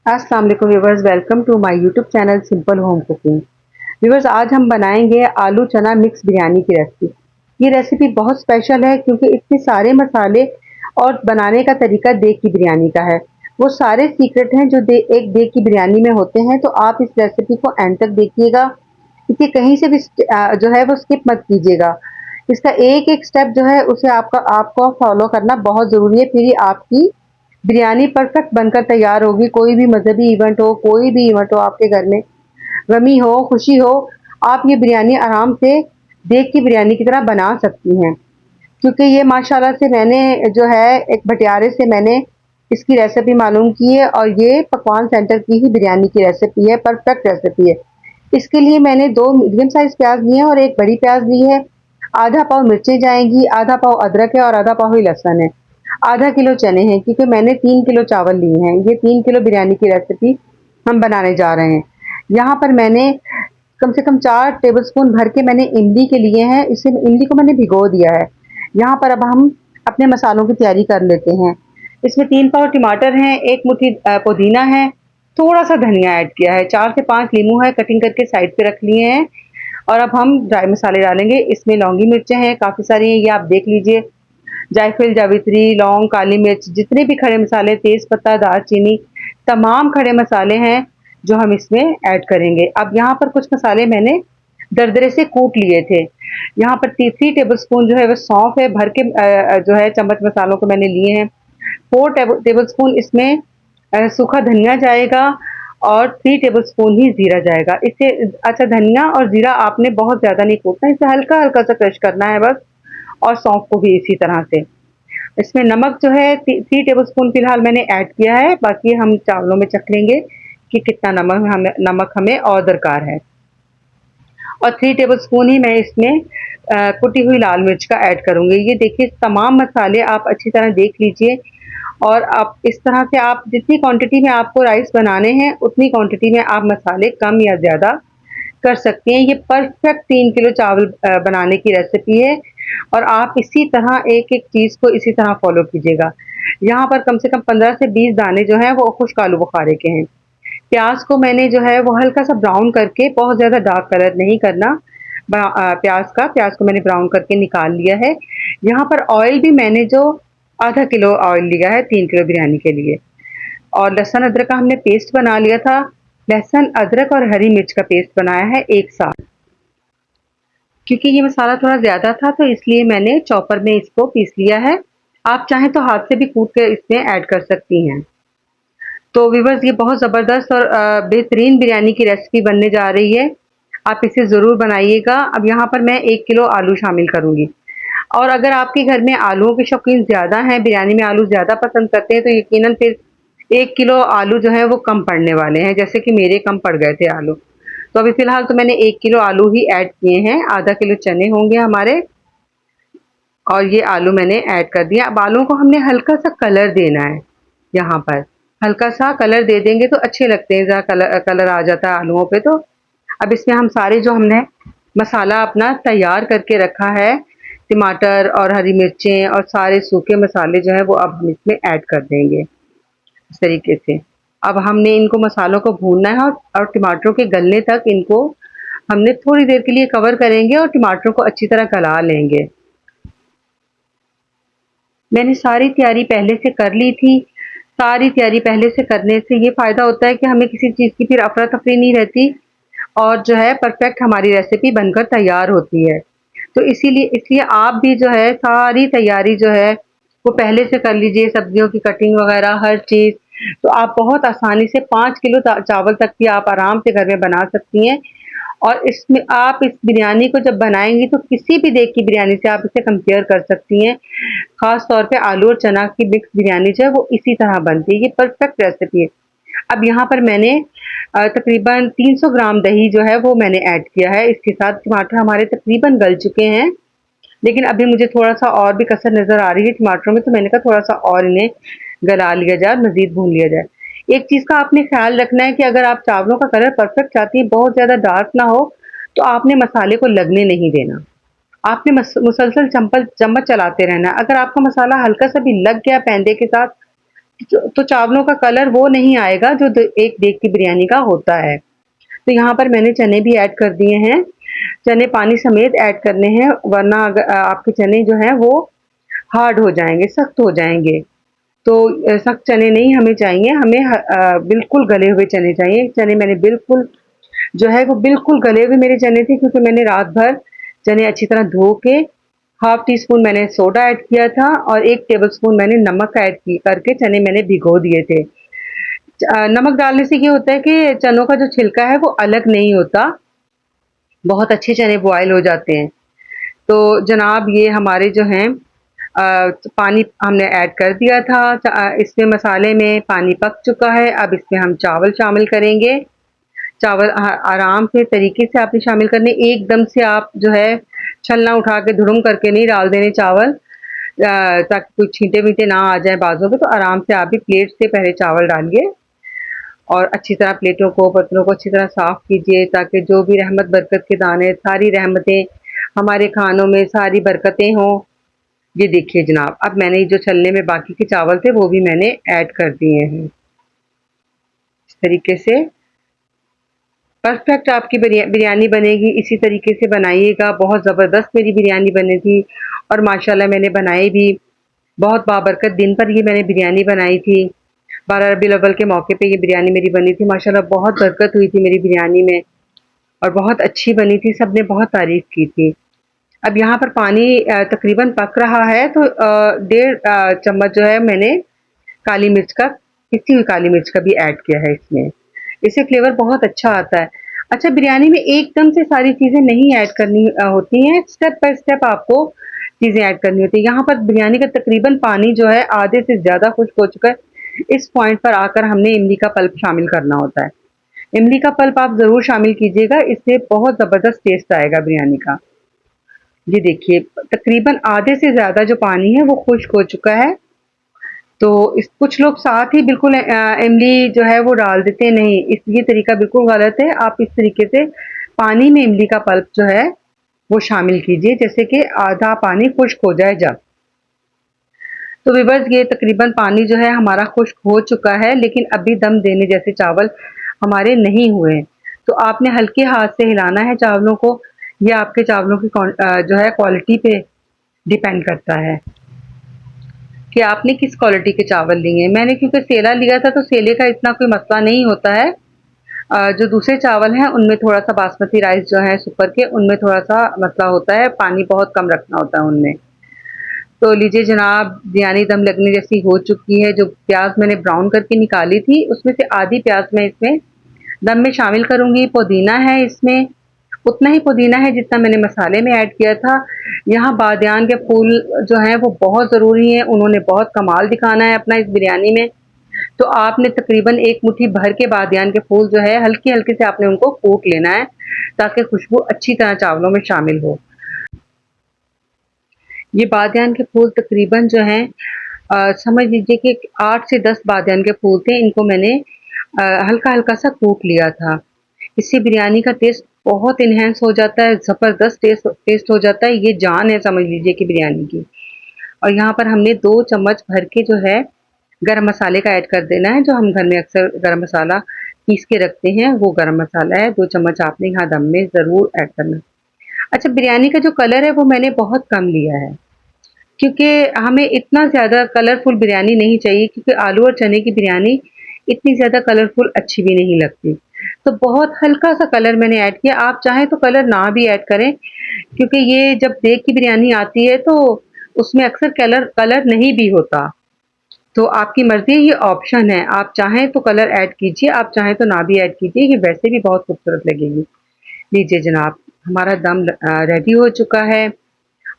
अस्सलाम वालेकुम viewers, welcome to my YouTube channel simple home cooking. Viewers, आज हम बनाएंगे आलू चना मिक्स बिरयानी की रेसिपी। ये रेसिपी बहुत स्पेशल है क्योंकि इसमें सारे मसाले और बनाने का तरीका देग की बिरयानी का है। वो सारे सीक्रेट हैं जो एक देग की बिरयानी में होते हैं। तो आप इस रेसिपी को एंड तक देखिएगा, इसे कहीं से भी जो है वो स्किप मत कीजिएगा। इसका एक एक स्टेप जो है उसे आपको फॉलो करना बहुत ज़रूरी है, फिर ही आपकी बिरयानी परफेक्ट बनकर तैयार होगी। कोई भी मजहबी इवेंट हो, कोई भी इवेंट हो आपके घर में, गमी हो, खुशी हो, आप ये बिरयानी आराम से देग की बिरयानी की तरह बना सकती हैं। क्योंकि ये माशाल्लाह से मैंने जो है एक भटियारे से मैंने इसकी रेसिपी मालूम की है और ये पकवान सेंटर की ही बिरयानी की रेसिपी है, परफेक्ट रेसिपी है। इसके लिए मैंने 2 मीडियम साइज़ प्याज़ लिए हैं और 1 बड़ी प्याज़ ली है। आधा पाव मिर्चें जाएँगी, आधा पाव अदरक है और आधा पाव ही लहसुन है। आधा किलो चने हैं क्योंकि मैंने 3 किलो चावल लिए हैं। ये 3 किलो बिरयानी की रेसिपी हम बनाने जा रहे हैं। यहाँ पर मैंने कम से कम 4 टेबलस्पून भर के मैंने इमली के लिए हैं। इसे इमली को मैंने भिगो दिया है। यहाँ पर अब हम अपने मसालों की तैयारी कर लेते हैं। इसमें 3 पाव टमाटर हैं, 1 मुट्ठी पुदीना है, थोड़ा-सा धनिया ऐड किया है, 4 से 5 लीमू है कटिंग करके साइड पे रख लिए हैं। और अब हम ड्राई मसाले डालेंगे। इसमें लौंगी मिर्चें हैं, काफ़ी सारी हैं, ये आप देख लीजिए। जायफल, जावित्री, लौंग, काली मिर्च, जितने भी खड़े मसाले, तेज पत्ता, दालचीनी, तमाम खड़े मसाले हैं जो हम इसमें ऐड करेंगे। अब यहाँ पर कुछ मसाले मैंने दरदरे से कूट लिए थे। यहाँ पर 3 टेबल स्पून जो है वो सौंफ है, भर के जो है चम्मच मसालों को मैंने लिए हैं। 4 टेबल स्पून इसमें सूखा धनिया जाएगा और 3 टेबल स्पून ही जीरा जाएगा। इसे अच्छा, धनिया और जीरा आपने बहुत ज़्यादा नहीं कूटना, इसे हल्का-हल्का सा क्रश करना है बस। और सौंफ को भी इसी तरह से। इसमें नमक जो है 3 टेबलस्पून फ़िलहाल मैंने ऐड किया है, बाकी हम चावलों में चख लेंगे कि कितना नमक हमें और दरकार है। और 3 टेबलस्पून ही मैं इसमें कुटी हुई लाल मिर्च का ऐड करूँगी। ये देखिए, तमाम मसाले आप अच्छी तरह देख लीजिए और आप इस तरह से आप जितनी क्वांटिटी में आपको राइस बनाने हैं, उतनी क्वांटिटी में आप मसाले कम या ज़्यादा कर सकते हैं। ये परफेक्ट 3 किलो चावल बनाने की रेसिपी है और आप इसी तरह एक-एक चीज़ को इसी तरह फ़ॉलो कीजिएगा। यहाँ पर कम से कम 15 से 20 दाने जो हैं वो खुश्क आलू बुखारे के हैं। प्याज़ को मैंने जो है वो हल्का-सा ब्राउन करके, बहुत ज़्यादा डार्क कलर नहीं करना प्याज़ को मैंने ब्राउन करके निकाल लिया है। यहाँ पर ऑयल भी मैंने जो आधा किलो ऑयल लिया है 3 किलो बिरयानी के लिए। और लहसुन अदरक का हमने पेस्ट बना लिया था। लहसुन, अदरक और हरी मिर्च का पेस्ट बनाया है एक साथ। क्योंकि ये मसाला थोड़ा ज़्यादा था तो इसलिए मैंने चॉपर में इसको पीस लिया है। आप चाहें तो हाथ से भी कूट के इसमें ऐड कर सकती हैं। तो व्यूअर्स, ये बहुत ज़बरदस्त और बेहतरीन बिरयानी की रेसिपी बनने जा रही है। आप इसे ज़रूर बनाइएगा। अब यहाँ पर मैं 1 किलो आलू शामिल करूँगी। और अगर आपके घर में आलूओं के शौकीन ज़्यादा हैं, बिरयानी में आलू ज़्यादा पसंद करते हैं, तो यकीनन फिर 1 किलो आलू जो हैं वो कम पड़ने वाले हैं, जैसे कि मेरे कम पड़ गए थे आलू। तो अभी फ़िलहाल तो मैंने 1 किलो आलू ही ऐड किए हैं, आधा किलो चने होंगे हमारे और ये आलू मैंने ऐड कर दिया। अब आलूओं को हमने हल्का-सा कलर देना है यहाँ पर। हल्का-सा कलर दे देंगे तो अच्छे लगते हैं, ज़रा कलर कलर आ जाता है आलूओं पे तो। अब इसमें हम सारे जो हमने मसाला अपना तैयार करके रखा है, टमाटर और हरी मिर्चें और सारे सूखे मसाले जो हैं वो अब हम इसमें ऐड कर देंगे, इस तरीके से। अब हमने इनको मसालों को भूनना है और टमाटरों के गलने तक इनको हमने थोड़ी देर के लिए कवर करेंगे और टमाटरों को अच्छी तरह गला लेंगे। मैंने सारी तैयारी पहले से कर ली थी। सारी तैयारी पहले से करने से ये फ़ायदा होता है कि हमें किसी चीज़ की फिर अफ़रा-तफ़री नहीं रहती और जो है परफ़ेक्ट हमारी रेसिपी बनकर तैयार होती है। तो इसीलिए इसलिए आप भी जो है सारी तैयारी जो है वो पहले से कर लीजिए, सब्जियों की कटिंग वग़ैरह हर चीज़। तो आप बहुत आसानी से 5 किलो चावल तक भी आप आराम से घर में बना सकती हैं। और इसमें आप इस बिरयानी को जब बनाएँगी तो किसी भी देग की बिरयानी से आप इसे कंपेयर कर सकती हैं। ख़ास तौर पे आलू और चना की मिक्स बिरयानी जो है वो इसी तरह बनती है। ये परफ़ेक्ट रेसिपी है। अब यहाँ पर मैंने तकरीबन 300 ग्राम दही जो है वो मैंने ऐड किया है। इसके साथ टमाटर हमारे तकरीबन गल चुके हैं, लेकिन अभी मुझे थोड़ा-सा और भी कसर नज़र आ रही है टमाटरों में, तो मैंने कहा थोड़ा-सा और इन्हें गला लिया जाए, मज़ीद भून लिया जाए। एक चीज़ का आपने ख़्याल रखना है कि अगर आप चावलों का कलर परफ़ेक्ट चाहती हैं, बहुत ज़्यादा डार्क ना हो, तो आपने मसाले को लगने नहीं देना। आपने मुसलसल चम्मच चलाते रहना है। अगर आपका मसाला हल्का-सा भी लग गया पैंदे के साथ, तो चावलों का कलर वो नहीं आएगा जो एक देग की बिरयानी का होता है। तो यहाँ पर मैंने चने भी ऐड कर दिए हैं। चने पानी समेत ऐड करने हैं, वरना अगर आपके चने जो हैं वो हार्ड हो जाएंगे, सख्त हो जाएंगे। तो सख्त चने नहीं हमें चाहिए, हमें बिल्कुल गले हुए चने चाहिए। चने मैंने बिल्कुल जो है वो बिल्कुल गले हुए मेरे चने थे, क्योंकि मैंने रात भर चने अच्छी तरह धो के हाफ टी स्पून मैंने सोडा ऐड किया था और 1 टेबल स्पून मैंने नमक ऐड की करके चने मैंने भिगो दिए थे। नमक डालने से ये होता है कि चनों का जो छिलका है वो अलग नहीं होता, बहुत अच्छे चने बॉयल हो जाते हैं। तो जनाब ये हमारे जो हैं पानी हमने ऐड कर दिया था, इसमें मसाले में पानी पक चुका है। अब इसमें हम चावल शामिल करेंगे। चावल आराम से तरीके से आपने शामिल करने, एकदम से आप जो है छलना उठा के धुड़ुम करके नहीं डाल देने चावल, ताकि कोई छींटे वींटे ना आ जाए बाजू पे। तो आराम से आप भी प्लेट से पहले चावल डालिए और अच्छी तरह प्लेटों को, बर्तनों को अच्छी तरह साफ कीजिए, ताकि जो भी रहमत बरकत के दाने, सारी रहमतें हमारे खानों में, सारी बरकतें हों। ये देखिए जनाब, अब मैंने जो छलने में बाकी के चावल थे वो भी मैंने ऐड कर दिए हैं। इस तरीके से परफेक्ट आपकी बिरयानी बनेगी। इसी तरीके से बनाइएगा। बहुत ज़बरदस्त मेरी बिरयानी बनी थी और माशाल्लाह मैंने बनाई भी। बहुत बाबरकत दिन पर ये मैंने बिरयानी बनाई थी। 12 रबीउल अव्वल के मौके पे ये बिरयानी मेरी बनी थी। माशाल्लाह बहुत बरकत हुई थी मेरी बिरयानी में और बहुत अच्छी बनी थी। सबने बहुत तारीफ़ की थी। अब यहाँ पर पानी तकरीबन पक रहा है, तो 1.5 चम्मच जो है मैंने काली मिर्च का, पिसी हुई काली मिर्च का भी ऐड किया है इसमें। इससे फ्लेवर बहुत अच्छा आता है। अच्छा, बिरयानी में एकदम से सारी चीज़ें नहीं ऐड करनी होती हैं, स्टेप बाय स्टेप आपको चीज़ें ऐड करनी होती हैं। यहाँ पर बिरयानी का तकरीबन पानी जो है आधे से ज़्यादा खुश्क हो चुका है। इस पॉइंट पर आकर हमने इमली का पल्प शामिल करना होता है। इमली का पल्प आप ज़रूर शामिल कीजिएगा, इससे बहुत ज़बरदस्त टेस्ट आएगा बिरयानी का। ये देखिए, तकरीबन आधे से ज़्यादा जो पानी है वो खुश्क हो चुका है। तो इस कुछ लोग साथ ही बिल्कुल इमली जो है वो डाल देते हैं, नहीं, इस ये तरीका बिल्कुल गलत है। आप इस तरीके से पानी में इमली का पल्प जो है वो शामिल कीजिए, जैसे कि आधा पानी खुश्क हो जाए जब। तो व्यूअर्स, ये तकरीबन पानी जो है हमारा खुश्क हो चुका है, लेकिन अभी दम देने जैसे चावल हमारे नहीं हुए हैं। तो आपने हल्के हाथ से हिलाना है चावलों को। ये आपके चावलों की जो है क्वालिटी पे डिपेंड करता है कि आपने किस क्वालिटी के चावल लिए हैं। मैंने क्योंकि सेला लिया था, तो सेले का इतना कोई मसला नहीं होता है। जो दूसरे चावल हैं उनमें थोड़ा-सा बासमती राइस जो है सुपर के, उनमें थोड़ा-सा मसला होता है, पानी बहुत कम रखना होता है उनमें। तो लीजिए जनाब, बिरयानी दम लगने जैसी हो चुकी है। जो प्याज़ मैंने ब्राउन करके निकाली थी, उसमें से आधी प्याज़ मैं इसमें दम में शामिल करूँगी। पुदीना है इसमें, उतना ही पुदीना है जितना मैंने मसाले में ऐड किया था। यहाँ बादियान के फूल जो हैं वो बहुत ज़रूरी हैं, उन्होंने बहुत कमाल दिखाना है अपना इस बिरयानी में। तो आपने तकरीबन 1 मुट्ठी भर के बादियान के फूल जो है हल्के-हल्के से आपने उनको कूट लेना है, ताकि खुशबू अच्छी तरह चावलों में शामिल हो। ये बादियान के फूल तकरीबन जो हैं समझ लीजिए कि 8 से 10 बादियान के फूल थे, इनको मैंने हल्का-हल्का सा कूट लिया था। इससे बिरयानी का टेस्ट बहुत एनहांस हो जाता है, ज़बरदस्त टेस्ट टेस्ट हो जाता है। ये जान है समझ लीजिए कि बिरयानी की। और यहाँ पर हमने 2 चम्मच भर के जो है गरम मसाले का ऐड कर देना है। जो हम घर में अक्सर गरम मसाला पीस के रखते हैं, वो गरम मसाला है। 2 चम्मच आपने यहाँ दम में ज़रूर ऐड करना है। अच्छा, बिरयानी का जो कलर है वो मैंने बहुत कम लिया है, क्योंकि हमें इतना ज़्यादा कलरफुल बिरयानी नहीं चाहिए, क्योंकि आलू और चने की बिरयानी इतनी ज़्यादा कलरफुल अच्छी भी नहीं लगती। तो बहुत हल्का-सा कलर मैंने ऐड किया। आप चाहें तो कलर ना भी ऐड करें, क्योंकि ये जब देग की बिरयानी आती है तो उसमें अक्सर कलर कलर नहीं भी होता। तो आपकी मर्ज़ी है, ये ऑप्शन है। आप चाहें तो कलर ऐड कीजिए, आप चाहें तो ना भी ऐड कीजिए, ये वैसे भी बहुत खूबसूरत लगेगी। लीजिए जनाब, हमारा दम रेडी हो चुका है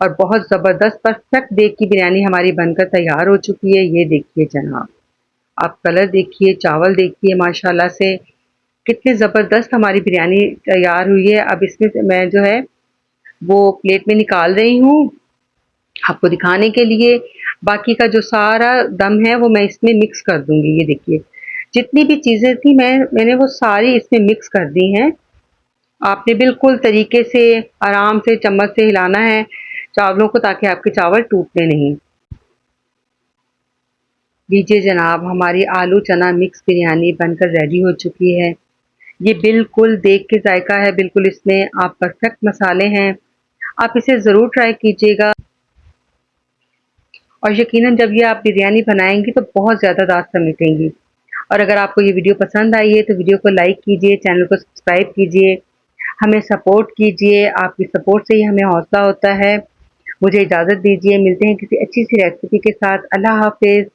और बहुत ज़बरदस्त परफेक्ट देग की बिरयानी हमारी बनकर तैयार हो चुकी है। ये देखिए जनाब, आप कलर देखिए, चावल देखिए, माशाल्लाह से कितनी ज़बरदस्त हमारी बिरयानी तैयार हुई है। अब इसमें से मैं जो है वो प्लेट में निकाल रही हूँ आपको दिखाने के लिए। बाकी का जो सारा दम है वो मैं इसमें मिक्स कर दूँगी। ये देखिए, जितनी भी चीज़ें थी मैंने वो सारी इसमें मिक्स कर दी हैं। आपने बिल्कुल तरीके से आराम से चम्मच से हिलाना है चावलों को, ताकि आपके चावल टूटे नहीं। लीजिए जनाब, हमारी आलू चना मिक्स बिरयानी बनकर रेडी हो चुकी है। ये बिल्कुल देख के जायका है, बिल्कुल इसमें आप परफेक्ट मसाले हैं। आप इसे ज़रूर ट्राई कीजिएगा और यकीनन जब ये आप बिरयानी बनाएंगी तो बहुत ज़्यादा दाद समेटेंगी। और अगर आपको ये वीडियो पसंद आई है तो वीडियो को लाइक कीजिए, चैनल को सब्सक्राइब कीजिए, हमें सपोर्ट कीजिए। आपकी सपोर्ट से ही हमें हौसला होता है। मुझे इजाज़त दीजिए, मिलते हैं किसी अच्छी सी रेसिपी के साथ। अल्लाह हाफ़िज़।